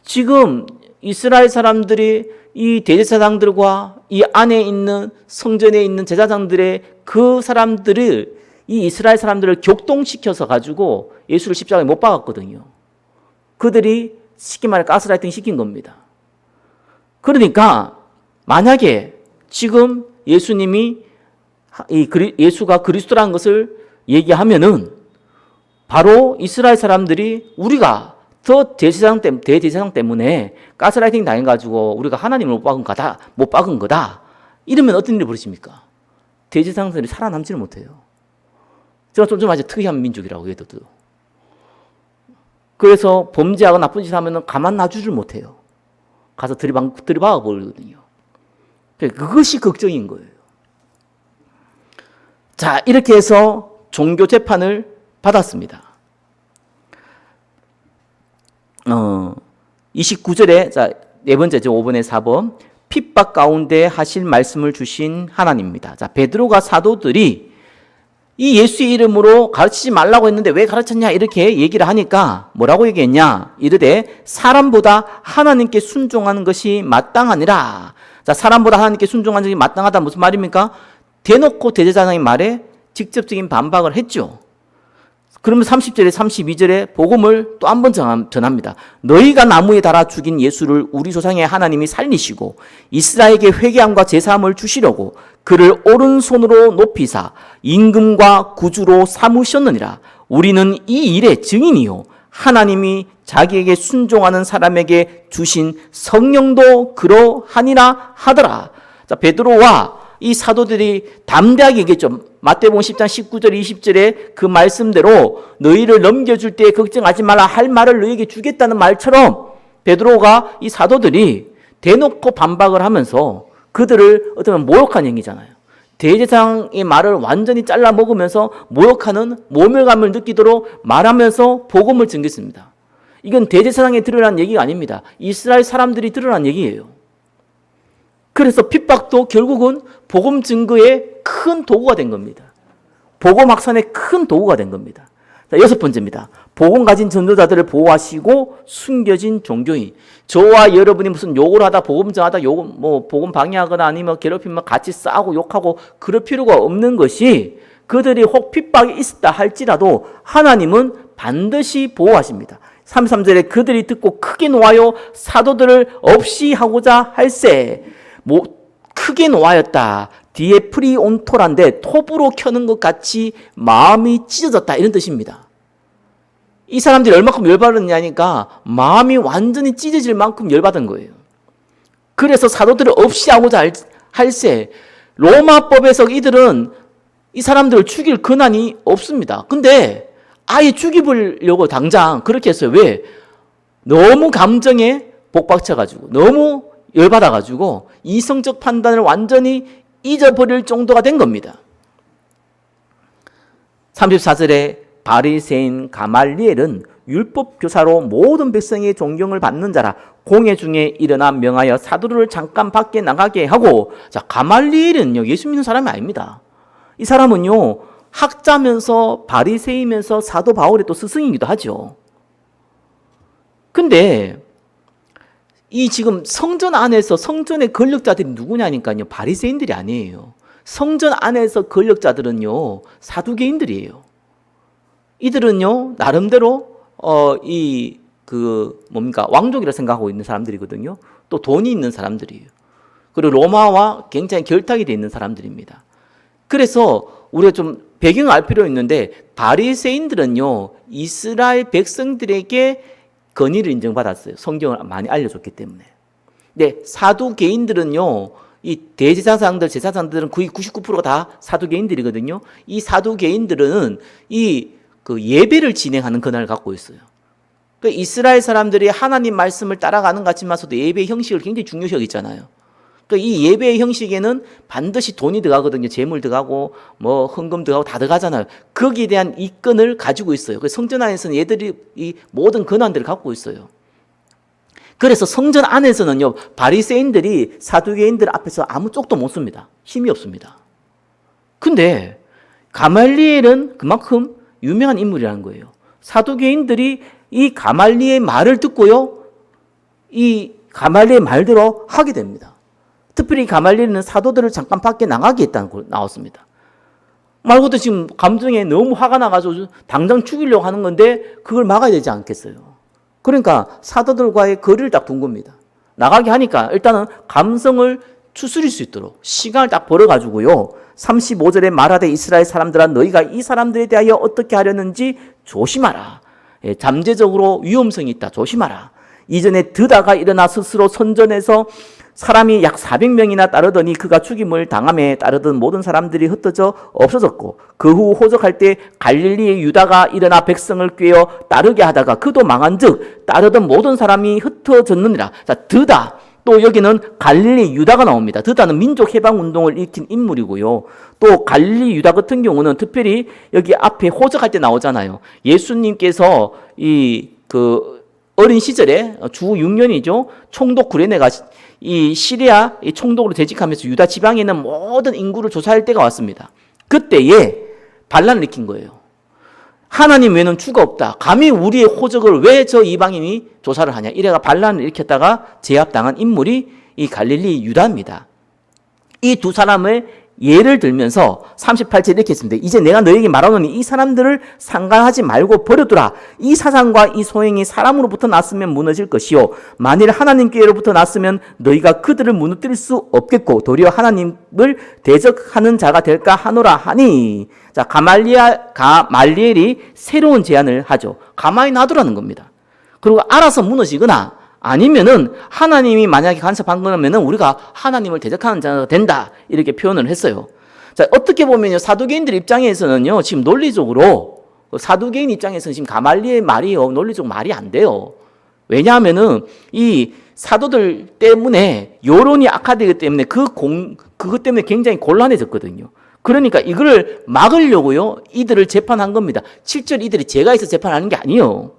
지금 이스라엘 사람들이 이 대제사장들과 이 안에 있는 성전에 있는 제사장들의 그 사람들을 이 이스라엘 사람들을 격동시켜서 가지고 예수를 십자가에 못 박았거든요. 그들이 쉽게 말해 가스라이팅 시킨 겁니다. 그러니까 만약에 지금 예수가 그리스도라는 것을 얘기하면은 바로 이스라엘 사람들이 우리가 대제사장 때문에 가스라이팅 당해가지고 우리가 하나님을 못 박은 거다. 이러면 어떤 일이 벌어집니까? 대제사장들이 살아남지를 못해요. 제가 좀 아주 특이한 민족이라고 해도. 그래서 범죄하고 나쁜 짓을 하면 가만 놔주질 못해요. 가서 들이박아 버리거든요. 그것이 걱정인 거예요. 자, 이렇게 해서 종교 재판을 받았습니다. 29절에, 자, 네 번째죠. 5번에 4번. 핍박 가운데 하실 말씀을 주신 하나님입니다. 자, 베드로가 사도들이 이 예수의 이름으로 가르치지 말라고 했는데 왜 가르쳤냐 이렇게 얘기를 하니까 뭐라고 얘기했냐? 이르되 사람보다 하나님께 순종하는 것이 마땅하니라. 자, 사람보다 하나님께 순종하는 것이 마땅하다 무슨 말입니까? 대놓고 대제사장의 말에 직접적인 반박을 했죠. 그러면 30절에 32절에 복음을 또 한 번 전합니다. 너희가 나무에 달아 죽인 예수를 우리 조상의 하나님이 살리시고 이스라엘에게 회개함과 제사함을 주시려고 그를 오른손으로 높이사 임금과 구주로 삼으셨느니라. 우리는 이 일의 증인이요 하나님이 자기에게 순종하는 사람에게 주신 성령도 그러하니라 하더라. 자, 베드로와 이 사도들이 담대하게 얘기했죠. 마태복음 10장 19절 20절에 그 말씀대로 너희를 넘겨줄 때 걱정하지 말라 할 말을 너희에게 주겠다는 말처럼 베드로가 이 사도들이 대놓고 반박을 하면서 그들을 어쩌면 모욕한 얘기잖아요. 대제사장의 말을 완전히 잘라 먹으면서 모욕하는 모멸감을 느끼도록 말하면서 복음을 전했습니다. 이건 대제사장이 들으라는 얘기가 아닙니다. 이스라엘 사람들이 들으라는 얘기예요. 그래서 핍박도 결국은 복음 증거의 큰 도구가 된 겁니다. 복음 확산의 큰 도구가 된 겁니다. 자, 여섯 번째입니다. 복음 가진 전도자들을 보호하시고 숨겨진 종교인. 저와 여러분이 무슨 욕을 하다 복음 전하다 복음 방해하거나 아니면 괴롭히면 같이 싸우고 욕하고 그럴 필요가 없는 것이 그들이 혹 핍박이 있었다 할지라도 하나님은 반드시 보호하십니다. 33절에 그들이 듣고 크게 놓아요 사도들을 없이 하고자 할세. 크게 놓아였다. 뒤에 프리온토란데 톱으로 켜는 것 같이 마음이 찢어졌다 이런 뜻입니다. 이 사람들이 얼마큼 열받았냐니까 마음이 완전히 찢어질 만큼 열받은 거예요. 그래서 사도들을 없이 하고자 할세. 로마법에서 이들은 이 사람들을 죽일 권한이 없습니다. 근데 아예 죽이려고 당장 그렇게 했어요. 왜? 너무 감정에 복박쳐가지고 너무 열받아가지고 이성적 판단을 완전히 잊어버릴 정도가 된 겁니다. 34절에 바리새인 가말리엘은 율법 교사로 모든 백성의 존경을 받는 자라 공회 중에 일어나 명하여 사도를 잠깐 밖에 나가게 하고. 자, 가말리엘은요 예수 믿는 사람이 아닙니다. 이 사람은요 학자면서 바리새이면서 사도 바울의 또 스승이기도 하죠. 근데 이 지금 성전 안에서 성전의 권력자들이 누구냐니까요. 바리새인들이 아니에요. 성전 안에서 권력자들은요 사두개인들이에요. 이들은요 나름대로 왕족이라 생각하고 있는 사람들이거든요. 또 돈이 있는 사람들이에요. 그리고 로마와 굉장히 결탁이 되어 있는 사람들입니다. 그래서 우리가 좀 배경을 알 필요 있는데 바리새인들은요 이스라엘 백성들에게 권위를 인정받았어요. 성경을 많이 알려줬기 때문에. 근데 사두개인들은요, 이 대제사장들, 제사장들은 거의 99%가 다 사두개인들이거든요. 이 사두개인들은 예배를 진행하는 권한을 갖고 있어요. 그러니까 이스라엘 사람들이 하나님 말씀을 따라가는 것 같지만서도 예배의 형식을 굉장히 중요시 여기잖아요. 그러니까 이 예배의 형식에는 반드시 돈이 들어가거든요. 재물 들어가고 헌금 들어가고 다 들어가잖아요. 거기에 대한 이권을 가지고 있어요. 그래서 성전 안에서는 얘들이 이 모든 권한들을 갖고 있어요. 그래서 성전 안에서는요 바리새인들이 사두개인들 앞에서 아무 쪽도 못 씁니다. 힘이 없습니다. 근데 가말리엘은 그만큼 유명한 인물이라는 거예요. 사두개인들이 이 가말리의 말을 듣고요 이 가말리의 말대로 하게 됩니다. 특별히 가말리엘은 사도들을 잠깐 밖에 나가게 했다는 거 나왔습니다. 말 그대로 지금 감정에 너무 화가 나가지고 당장 죽이려고 하는 건데 그걸 막아야 되지 않겠어요? 그러니까 사도들과의 거리를 딱 둔 겁니다. 나가게 하니까 일단은 감성을 추스릴 수 있도록 시간을 딱 벌어가지고요. 35절에 말하되 이스라엘 사람들아 너희가 이 사람들에 대하여 어떻게 하려는지 조심하라. 예, 잠재적으로 위험성이 있다. 조심하라. 이전에 드다가 일어나 스스로 선전해서 사람이 약 400명이나 따르더니 그가 죽임을 당함에 따르던 모든 사람들이 흩어져 없어졌고 그 후 호적할 때 갈릴리의 유다가 일어나 백성을 꾀어 따르게 하다가 그도 망한즉 따르던 모든 사람이 흩어졌느니라. 자, 드다. 또 여기는 갈릴리 유다가 나옵니다. 드다는 민족 해방 운동을 일으킨 인물이고요. 또 갈릴리 유다 같은 경우는 특별히 여기 앞에 호적할 때 나오잖아요. 예수님께서 어린 시절에 주 6년이죠. 총독 구레네가 이 시리아 총독으로 재직하면서 유다 지방에 있는 모든 인구를 조사할 때가 왔습니다. 그때에 반란을 일으킨 거예요. 하나님 외에는 주가 없다. 감히 우리의 호적을 왜 저 이방인이 조사를 하냐. 이래가 반란을 일으켰다가 제압당한 인물이 이 갈릴리 유다입니다. 이 두 사람을 예를 들면서 38절 이렇게 했습니다. 이제 내가 너에게 말하노니 이 사람들을 상관하지 말고 버려두라. 이 사상과 이 소행이 사람으로부터 났으면 무너질 것이요 만일 하나님께로부터 났으면 너희가 그들을 무너뜨릴 수 없겠고 도리어 하나님을 대적하는 자가 될까 하노라 하니. 자, 가말리엘이 새로운 제안을 하죠. 가만히 놔두라는 겁니다. 그리고 알아서 무너지거나 아니면은 하나님이 만약에 간섭한 거면은 우리가 하나님을 대적하는 자가 된다. 이렇게 표현을 했어요. 자, 어떻게 보면요. 사두개인들 입장에서는요. 지금 논리적으로 사두개인 입장에서는 지금 가말리의 말이요. 논리적으로 말이 안 돼요. 왜냐하면은 이 사도들 때문에 여론이 악화되기 때문에 그것 때문에 굉장히 곤란해졌거든요. 그러니까 이거를 막으려고요. 이들을 재판한 겁니다. 실제로 이들이 죄가 있어 재판하는 게 아니에요.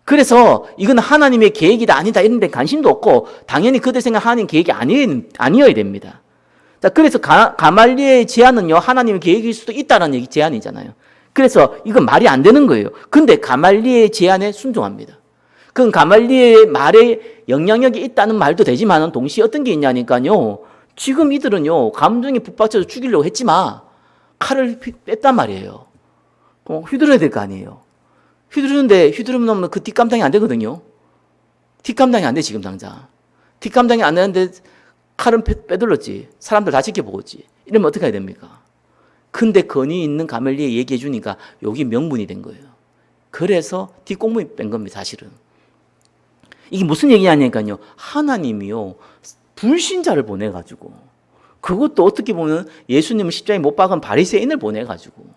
그래서 이건 하나님의 계획이다 아니다 이런 데 관심도 없고 당연히 그들 생각 하나님 계획이 아니어야 됩니다. 자, 그래서 가말리의 제안은요 하나님의 계획일 수도 있다는 제안이잖아요. 그래서 이건 말이 안 되는 거예요. 근데 가말리의 제안에 순종합니다. 그건 가말리의 말에 영향력이 있다는 말도 되지만 동시에 어떤 게 있냐니까요. 지금 이들은요 감정에 북받쳐서 죽이려고 했지만 칼을 뺐단 말이에요. 휘둘러야 될 거 아니에요. 휘두르면 그 뒷감당이 안 되거든요. 뒷감당이 안 돼, 지금 당장. 뒷감당이 안 되는데 칼은 빼둘렀지. 사람들 다 지켜보겠지. 이러면 어떻게 해야 됩니까? 근데 건의 있는 가멜리에 얘기해 주니까 여기 명분이 된 거예요. 그래서 뒷공문이 뺀 겁니다, 사실은. 이게 무슨 얘기냐니까요. 하나님이요, 불신자를 보내가지고, 그것도 어떻게 보면 예수님을 십자가에 못 박은 바리새인을 보내가지고,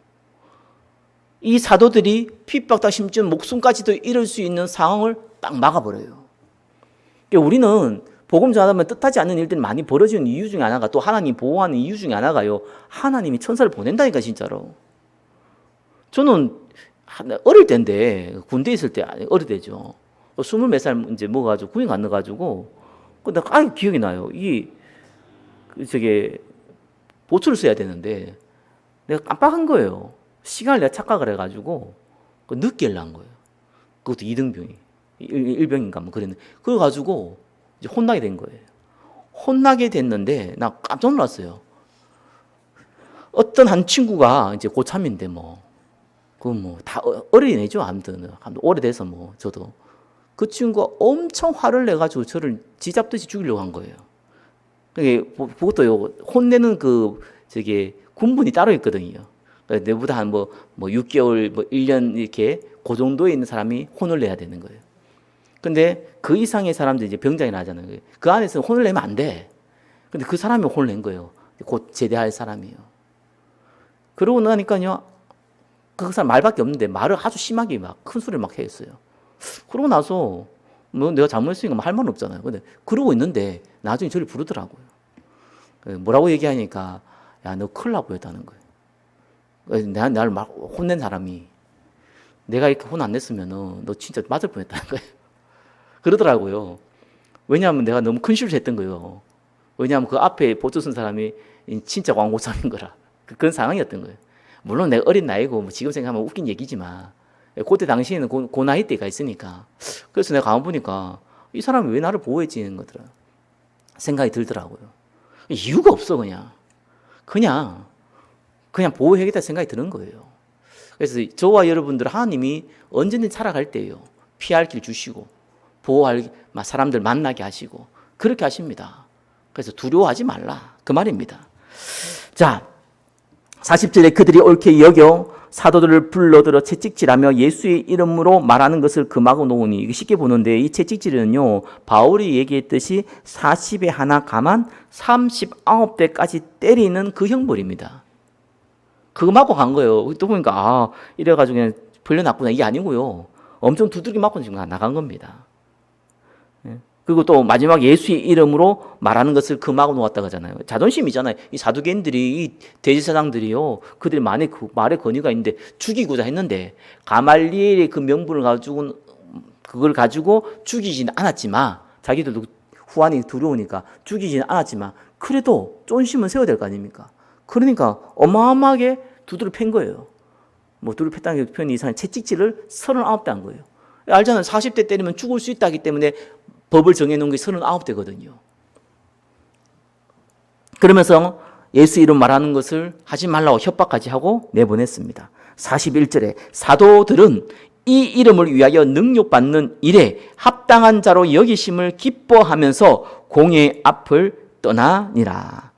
이 사도들이 핍박다 심지어 목숨까지도 잃을 수 있는 상황을 딱 막아버려요. 그러니까 우리는 복음 전하면 뜻하지 않는 일들이 많이 벌어지는 이유 중에 하나가 또 하나님 보호하는 이유 중에 하나가요. 하나님이 천사를 보낸다니까 진짜로. 저는 어릴 때인데 군대에 있을 때 어릴 때죠. 20몇 살 이제 먹어가지고 군인 안 넣어가지고 근데 기억이 나요. 보초를 써야 되는데 내가 깜빡한 거예요. 시간을 내가 착각을 해가지고 늦게 일어난 거예요. 그것도 2등병이 1병인가 뭐 그랬는데 그래가지고 이제 혼나게 된 거예요. 혼나게 됐는데 나 깜짝 놀랐어요. 어떤 한 친구가 이제 고참인데 다 어린애죠. 아무튼 오래돼서 저도 그 친구가 엄청 화를 내가지고 저를 쥐잡듯이 죽이려고 한 거예요. 그것도요 혼내는 군분이 따로 있거든요. 내보다 한 6개월, 1년 이렇게 그 정도에 있는 사람이 혼을 내야 되는 거예요. 근데 그 이상의 사람들이 이제 병장이 나잖아요. 그 안에서 혼을 내면 안 돼. 근데 그 사람이 혼을 낸 거예요. 곧 제대할 사람이에요. 그러고 나니까요, 그 사람 말밖에 없는데 말을 아주 심하게 큰 소리를 막 했어요. 그러고 나서 내가 잘못했으니까 할 말은 없잖아요. 근데 그러고 있는데 나중에 저를 부르더라고요. 뭐라고 얘기하니까 야, 너 큰일 나 보였다는 거예요. 나를 막 혼낸 사람이 내가 이렇게 혼 안 냈으면 너 진짜 맞을 뻔했다는 거예요. 그러더라고요. 왜냐하면 내가 너무 큰 실수를 했던 거예요. 왜냐하면 그 앞에 보초 쓴 사람이 진짜 왕고참인 거라. 그런 상황이었던 거예요. 물론 내가 어린 나이고 지금 생각하면 웃긴 얘기지만 그때 당시에는 그 나이 때가 있으니까 그래서 내가 가만 보니까 이 사람이 왜 나를 보호해지는 거더라 생각이 들더라고요. 이유가 없어. 그냥 보호해야겠다 생각이 드는 거예요. 그래서 저와 여러분들 하나님이 언제든지 살아갈 때예요. 피할 길 주시고 보호할 사람들 만나게 하시고 그렇게 하십니다. 그래서 두려워하지 말라 그 말입니다. 자, 40절에 그들이 옳게 여겨 사도들을 불러들어 채찍질하며 예수의 이름으로 말하는 것을 금하고 놓으니, 이게 쉽게 보는데 이 채찍질은요 바울이 얘기했듯이 40에 하나 감한 39대까지 때리는 그 형벌입니다. 금하고 간 거예요. 또 보니까 이래가지고 그냥 벌려놨구나 이게 아니고요. 엄청 두들기 맞고 지금 나간 겁니다. 그리고 또 마지막 예수의 이름으로 말하는 것을 금하고 놓았다고 하잖아요. 자존심이잖아요. 이 사두개인들이, 이 대제사장들이요, 그들이 말에 권위가 있는데 죽이고자 했는데 가말리엘의 그 명분을 가지고 그걸 가지고 죽이지는 않았지만, 자기들도 후환이 두려우니까 죽이지는 않았지만 그래도 존심은 세워야 될 거 아닙니까? 그러니까 어마어마하게 두드려 팬 거예요. 뭐 두드려 팼다는 게 표현이 이상해. 채찍질을 39대 한 거예요. 알잖아요. 40대 때리면 죽을 수 있다기 때문에 법을 정해놓은 게 39대거든요. 그러면서 예수 이름 말하는 것을 하지 말라고 협박까지 하고 내보냈습니다. 41절에 사도들은 이 이름을 위하여 능력받는 일에 합당한 자로 여기심을 기뻐하면서 공의 앞을 떠나니라.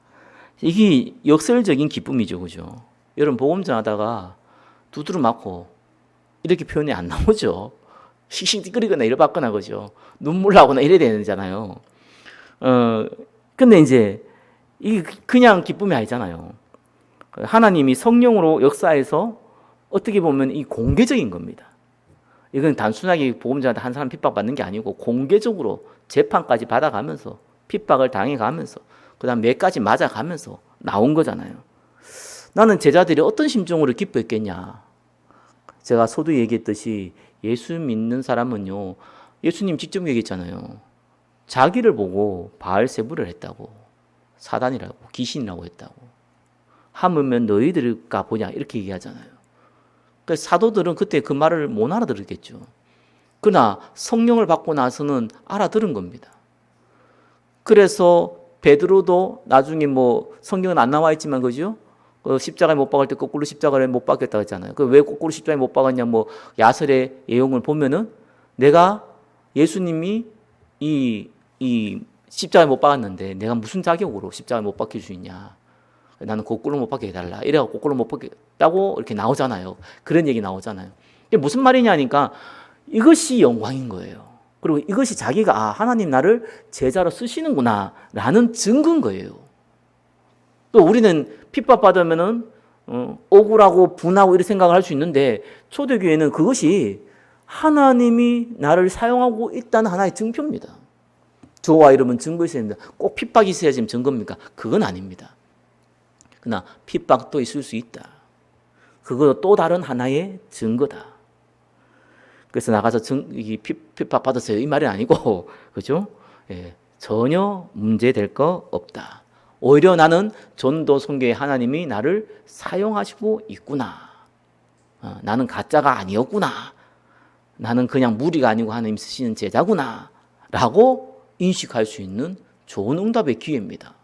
이게 역설적인 기쁨이죠. 그죠? 여러분 복음 전하다가 두드러 맞고 이렇게 표현이 안 나오죠. 씩씩 찌그리거나 이러받거나 그죠. 눈물 나거나 이래야 되잖아요. 근데 이제 이게 그냥 기쁨이 아니잖아요. 하나님이 성령으로 역사해서 어떻게 보면 이 공개적인 겁니다. 이건 단순하게 복음전한테 한 사람 핍박받는 게 아니고 공개적으로 재판까지 받아가면서 핍박을 당해가면서 그다음 매까지 맞아가면서 나온 거잖아요. 나는 제자들이 어떤 심정으로 기뻐했겠냐. 제가 서두 얘기했듯이 예수 믿는 사람은요, 예수님 직접 얘기했잖아요. 자기를 보고 바알세불을 했다고, 사단이라고, 귀신이라고 했다고. 하물며 너희들과 보냐 이렇게 얘기하잖아요. 그러니까 사도들은 그때 그 말을 못 알아들었겠죠. 그러나 성령을 받고 나서는 알아들은 겁니다. 그래서 베드로도 나중에 뭐 성경은 안 나와 있지만 그죠? 십자가에 못 박을 때 거꾸로 십자가에 못 박겠다 했잖아요. 왜 거꾸로 십자가에 못 박았냐? 뭐 야설의 내용을 보면은 내가 예수님이 이 십자가에 못 박았는데 내가 무슨 자격으로 십자가에 못 박힐 수 있냐? 나는 거꾸로 못 박게 해달라. 이래가 거꾸로 못 박겠다고 이렇게 나오잖아요. 그런 얘기 나오잖아요. 이게 무슨 말이냐니까 이것이 영광인 거예요. 그리고 이것이 자기가 하나님 나를 제자로 쓰시는구나 라는 증거인 거예요. 또 우리는 핍박받으면은 억울하고 분하고 이런 생각을 할 수 있는데 초대교회는 그것이 하나님이 나를 사용하고 있다는 하나의 증표입니다. 저와 이러면 증거 있어야 됩니다. 꼭 핍박이 있어야 지금 증거입니까? 그건 아닙니다. 그러나 핍박도 있을 수 있다. 그거 또 다른 하나의 증거다. 그래서 나가서 핍박 받았어요. 이 말이 아니고, 그죠? 예, 전혀 문제될 거 없다. 오히려 나는 전도 선교에 하나님이 나를 사용하시고 있구나. 나는 가짜가 아니었구나. 나는 그냥 무리가 아니고 하나님 쓰시는 제자구나. 라고 인식할 수 있는 좋은 응답의 기회입니다.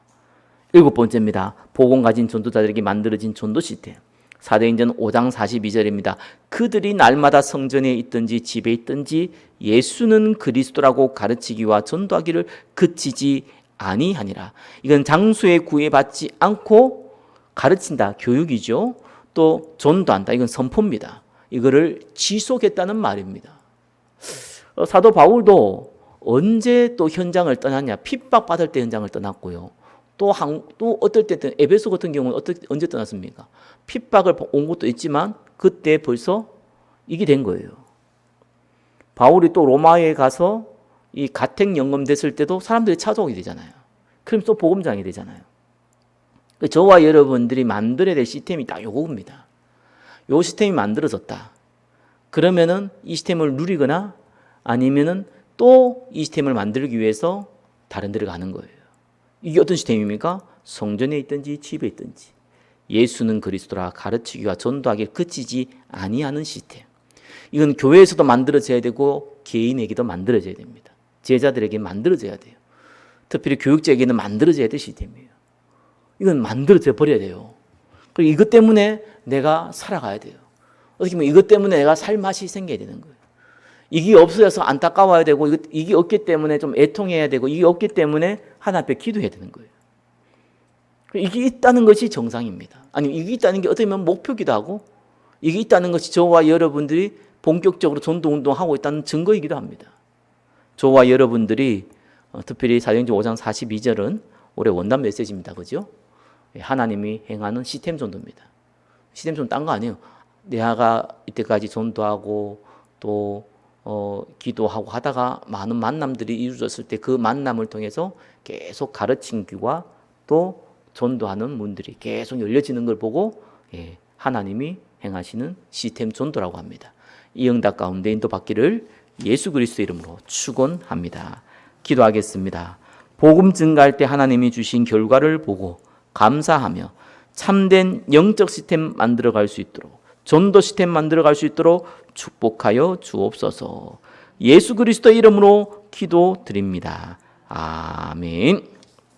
7번째입니다. 복음 가진 전도자들에게 만들어진 전도 시스템. 사도행전 5장 42절입니다. 그들이 날마다 성전에 있든지 집에 있든지 예수는 그리스도라고 가르치기와 전도하기를 그치지 아니하니라. 이건 장소에 구애받지 않고 가르친다. 교육이죠. 또 전도한다. 이건 선포입니다. 이거를 지속했다는 말입니다. 사도 바울도 언제 또 현장을 떠났냐? 핍박받을 때 현장을 떠났고요. 또 어떨 때 에베소 같은 경우는 언제 떠났습니까? 핍박을 온 것도 있지만 그때 벌써 이게 된 거예요. 바울이 또 로마에 가서 이 가택 연금됐을 때도 사람들이 찾아오게 되잖아요. 그럼 또 복음장이 되잖아요. 저와 여러분들이 만들어야 될 시스템이 딱 요겁니다. 요 시스템이 만들어졌다. 그러면은 이 시스템을 누리거나 아니면은 또 이 시스템을 만들기 위해서 다른 데를 가는 거예요. 이게 어떤 시스템입니까? 성전에 있든지 집에 있든지 예수는 그리스도라 가르치기와 전도하기를 그치지 아니하는 시스템. 이건 교회에서도 만들어져야 되고 개인에게도 만들어져야 됩니다. 제자들에게 만들어져야 돼요. 특별히 교육자에게는 만들어져야 될 시스템이에요. 이건 만들어져 버려야 돼요. 그리고 이것 때문에 내가 살아가야 돼요. 어떻게 보면 이것 때문에 내가 살 맛이 생겨야 되는 거예요. 이게 없어져서 안타까워야 되고 이게 없기 때문에 좀 애통해야 되고 이게 없기 때문에 하나님 앞에 기도해야 되는 거예요. 이게 있다는 것이 정상입니다. 아니 이게 있다는 게 어떻게 보면 목표기도 하고 이게 있다는 것이 저와 여러분들이 본격적으로 전도운동하고 있다는 증거이기도 합니다. 저와 여러분들이 특별히 사도행전 5장 42절은 올해 원단 메시지입니다. 그죠? 하나님이 행하는 시스템 전도입니다. 시스템 전도 딴 거 아니에요. 내가 이때까지 전도하고 또 기도하고 하다가 많은 만남들이 이루어졌을 때 그 만남을 통해서 계속 가르친 귀와 또 전도하는 문들이 계속 열려지는 걸 보고 하나님이 행하시는 시스템 전도라고 합니다. 이 응답 가운데 인도받기를 예수 그리스도 이름으로 축원합니다. 기도하겠습니다. 복음 증가할 때 하나님이 주신 결과를 보고 감사하며 참된 영적 시스템 만들어갈 수 있도록 전도 시스템 만들어갈 수 있도록 축복하여 주옵소서. 예수 그리스도 이름으로 기도드립니다. 아멘.